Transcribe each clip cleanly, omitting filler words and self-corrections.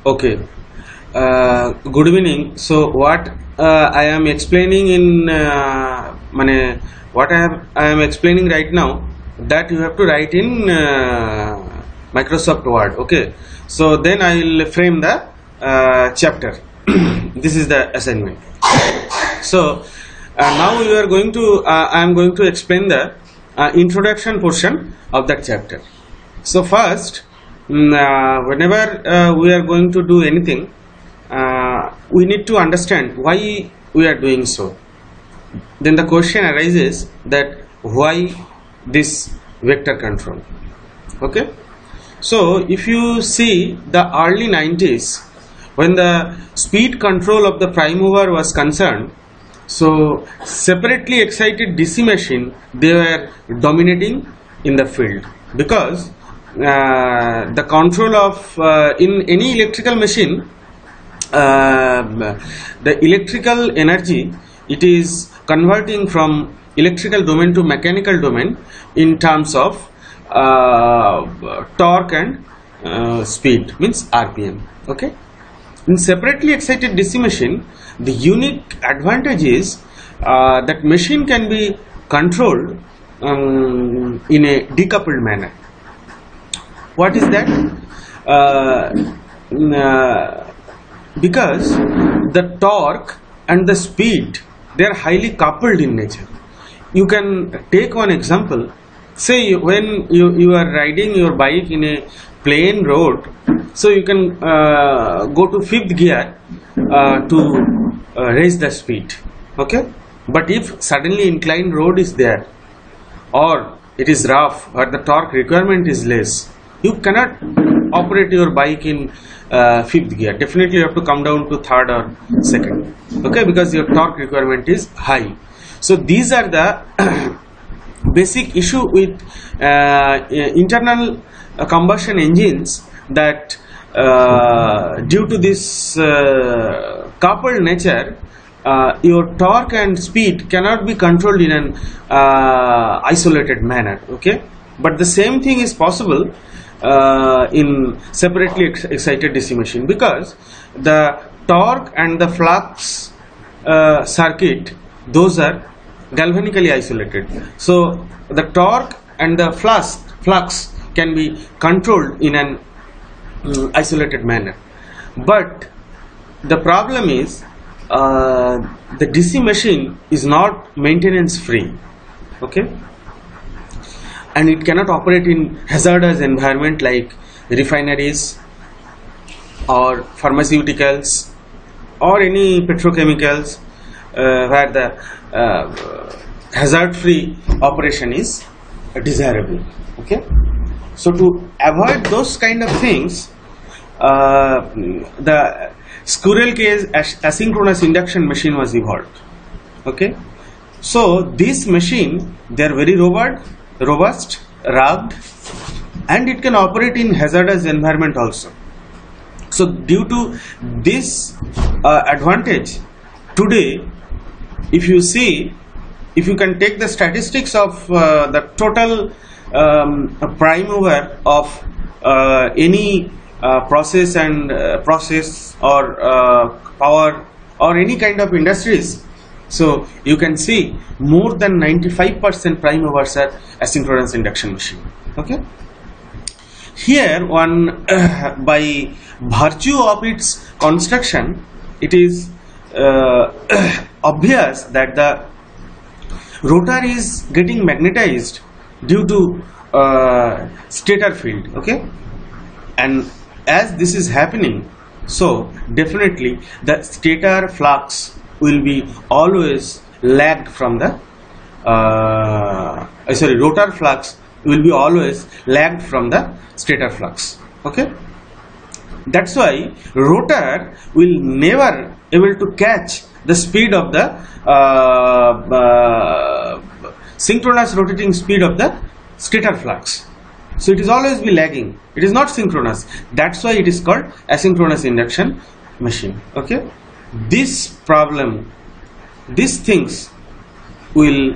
Okay. Good evening. So what I am explaining in what I am explaining right now, that you have to write in Microsoft Word. Okay. So then I will frame the chapter. This is the assignment. So now we are going to I am going to explain the introduction portion of that chapter. So first, whenever we are going to do anything, we need to understand why we are doing so. Then the question arises that why this vector control. Okay. So if you see the early 90s, when the speed control of the prime mover was concerned, so separately excited DC machine, they were dominating in the field, because the control of in any electrical machine, the electrical energy, it is converting from electrical domain to mechanical domain in terms of torque and speed, means RPM. Okay. In separately excited DC machine, the unique advantage is that machine can be controlled in a decoupled manner. What is that? Because the torque and the speed, they are highly coupled in nature. You can take one example. Say when you are riding your bike in a plain road, so you can go to 5th gear to raise the speed. Okay. But if suddenly inclined road is there, or it is rough, or the torque requirement is less, you cannot operate your bike in 5th gear. Definitely you have to come down to 3rd or 2nd. Okay, because your torque requirement is high. So these are the basic issue with internal combustion engines, that due to this coupled nature, your torque and speed cannot be controlled in an isolated manner. Okay, but the same thing is possible in separately excited DC machine, because the torque and the flux circuit, those are galvanically isolated. So the torque and the flux can be controlled in an isolated manner. But the problem is the DC machine is not maintenance free. Okay, and it cannot operate in hazardous environment like refineries or pharmaceuticals or any petrochemicals where the hazard free operation is desirable. Okay, so to avoid those kind of things, the squirrel cage asynchronous induction machine was evolved. Okay, so this machine, they are very robust, rugged, and it can operate in hazardous environment also. So due to this advantage, today, if you see, if you can take the statistics of the total prime mover of any process or power or any kind of industries, so you can see more than 95% prime movers are asynchronous induction machine. Okay, here one by virtue of its construction, it is obvious that the rotor is getting magnetized due to stator field. Okay, and as this is happening, so definitely the stator flux will be always lagged from the rotor flux will be always lagged from the stator flux. Okay, that's why rotor will never able to catch the speed of the synchronous rotating speed of the stator flux. So it is always be lagging. It is not synchronous. That's why it is called asynchronous induction machine. Okay, this problem, these things will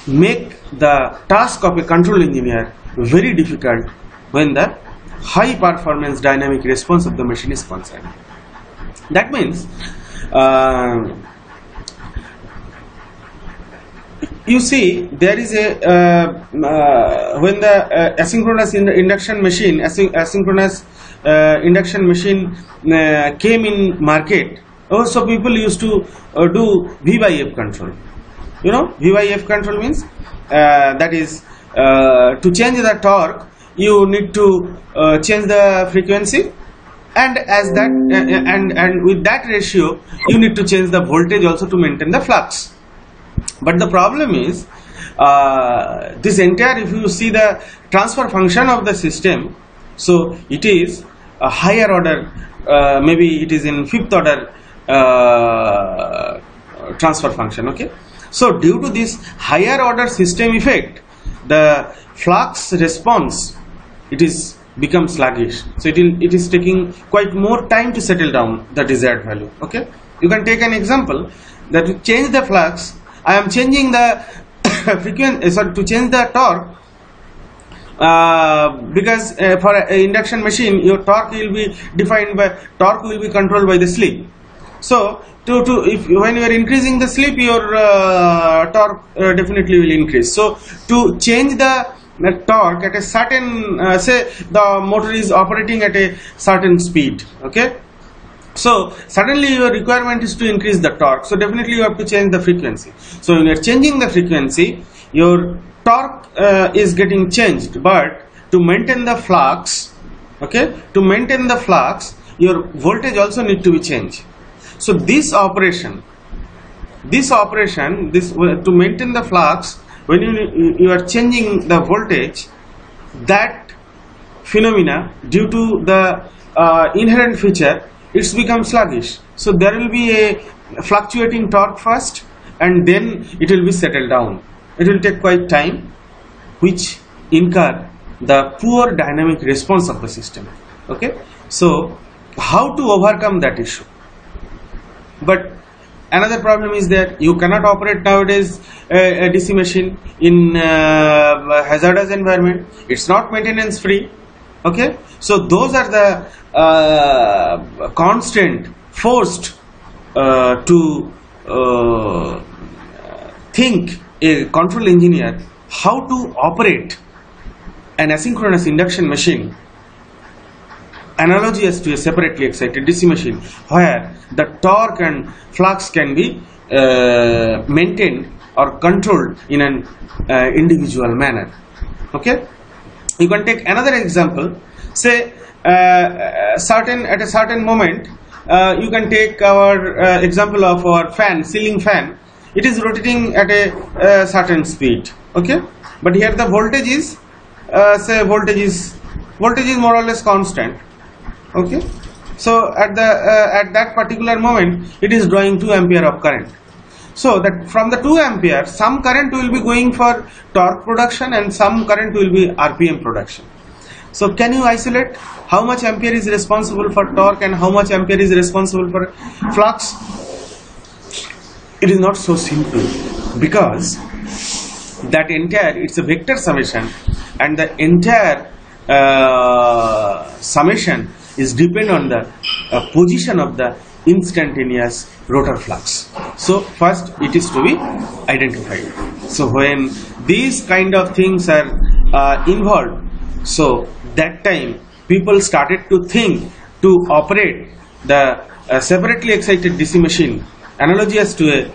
make the task of a control engineer very difficult when the high performance dynamic response of the machine is concerned. That means you see, there is a when the asynchronous induction machine, asynchronous induction machine came in market. Also, people used to do V by F control. You know, V by F control means that is to change the torque, you need to change the frequency, and as that and with that ratio, you need to change the voltage also to maintain the flux. But the problem is this entire, if you see the transfer function of the system, so it is a higher order, maybe it is in fifth order transfer function. Okay, so due to this higher order system effect, the flux response, it is becomes sluggish. So it is taking quite more time to settle down the desired value. Okay, you can take an example that to change the flux, I am changing the frequency, sorry, to change the torque, because for an induction machine, your torque will be defined by, torque will be controlled by the slip. So if when you are increasing the slip, your torque definitely will increase. So to change the torque at a certain, say the motor is operating at a certain speed, okay, so suddenly your requirement is to increase the torque, so definitely you have to change the frequency. So when you are changing the frequency, your torque is getting changed, but to maintain the flux, okay, to maintain the flux, your voltage also need to be changed. So this operation, to maintain the flux, when you are changing the voltage, that phenomena, due to the inherent feature, it's become sluggish. So there will be a fluctuating torque first, and then it will be settled down. It will take quite time, which incur the poor dynamic response of the system. Okay, so how to overcome that issue? But another problem is that you cannot operate nowadays a DC machine in hazardous environment. It's not maintenance free. Okay, so those are the constant forced to think, a control engineer, how to operate an asynchronous induction machine analogous to a separately excited DC machine, where the torque and flux can be maintained or controlled in an individual manner. Okay, you can take another example. Say at a certain moment, you can take our example of our fan, ceiling fan. It is rotating at a certain speed. Okay, but here the voltage is say voltage is more or less constant. Okay, so at that particular moment, it is drawing 2 ampere of current. So that from the 2 ampere, some current will be going for torque production and some current will be RPM production. So can you isolate how much ampere is responsible for torque and how much ampere is responsible for flux? It is not so simple, because that entire, it's a vector summation, and the entire summation is depend on the position of the instantaneous rotor flux. So first it is to be identified. So when these kind of things are involved, so that time people started to think to operate the separately excited DC machine analogous to a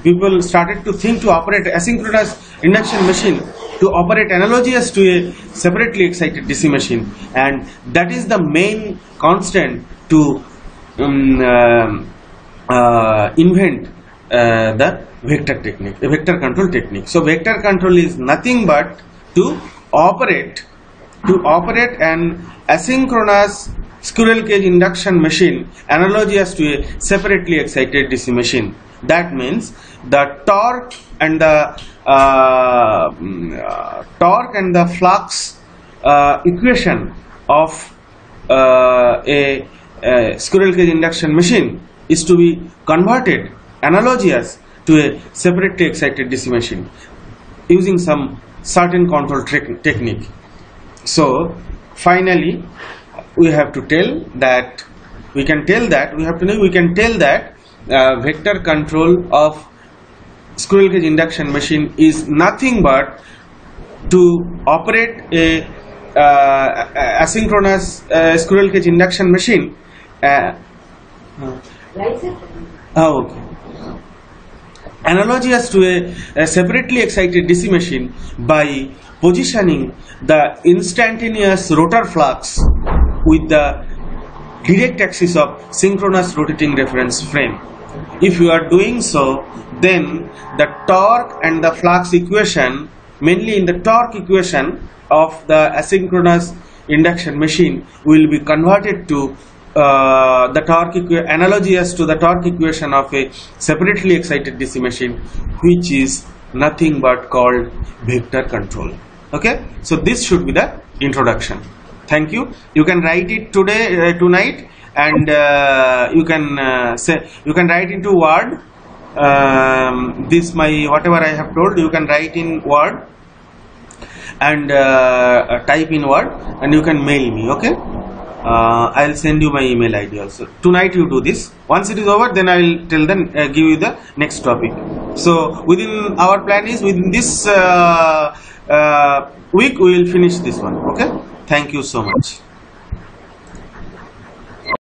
people started to think to operate asynchronous induction machine to operate analogous to a separately excited DC machine, and that is the main constant to invent the vector technique, a vector control technique. So vector control is nothing but to operate an asynchronous squirrel cage induction machine analogous to a separately excited DC machine. That means the torque and the flux equation of a squirrel cage induction machine is to be converted analogous to a separately excited DC machine using some certain control technique. So finally we have to tell that vector control of squirrel cage induction machine is nothing but to operate a asynchronous squirrel cage induction machine. Okay. Analogous to a separately excited DC machine by positioning the instantaneous rotor flux with the direct axis of synchronous rotating reference frame. If you are doing so, then the torque and the flux equation, mainly in the torque equation of the asynchronous induction machine, will be converted to the torque analogous to the torque equation of a separately excited DC machine, which is nothing but called vector control. Okay, so this should be the introduction. Thank you. You can write it tonight, and you can write into Word. This whatever I have told, you can write in Word and type in Word, and you can mail me. Okay. I'll send you my email ID also. Tonight you do this. Once it is over, then I will give you the next topic. So within our plan is within this week we will finish this one. Okay. Thank you so much.